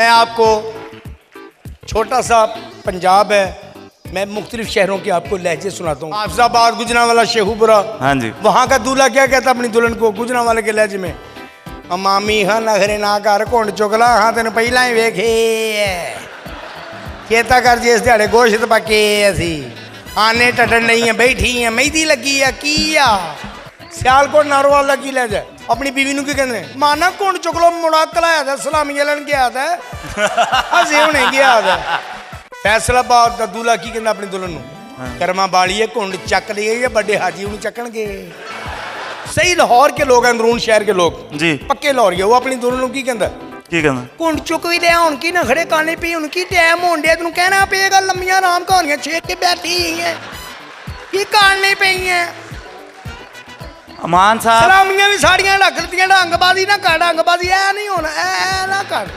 मैं आपको छोटा सा पंजाब है, मैं मुख्तलिफ शहरों के आपको लहजे सुनाता हूँ। हाफिजाबाद, गुजरांवाला, शेखुपुरा, हाँ जी। वहाँ का दूल्हा क्या कहता अपनी दुल्हन को गुजरांवाले के लहजे में? मामी हाँ नखरे ना कर घुंड चुकला हाँ तेन पहला ही वेखे चेता कर जिस दिहाड़े गोश्त पके असी आने टटन नहीं है बैठी है मेहंदी लगी है की आ सियालकोट नारोवाल का की लहजा अपनी बीवी नूं की कहते माना घुंड चुकलो मुड़ा कलाया था सलामी लन गया था हसे होने गया था। फैसलाबाद का दूल्हा की कहता अपनी दुल्हन नूं कर्मा बाली है घुंड चक लिए या बड़े हाजी उन्हें चकणगे। सही लाहौर के लोग अंदरून शहर के लोग जी पक्के लाहौर वो अपनी दुल्हन की कहता की कहना घुंड चुक भी लिया उनकी नखड़े काने पे उनकी टाइम होन दिया तेन कहना पेगा लम्मिया आराम कहानियां छेड़ के बैठी है की काटनी पई है। अमान साहब सलामियां भी साड़ियां रख लतियां ढंगबाजी ना कर ढंगबाजी ऐ नहीं होना ऐ ना कर।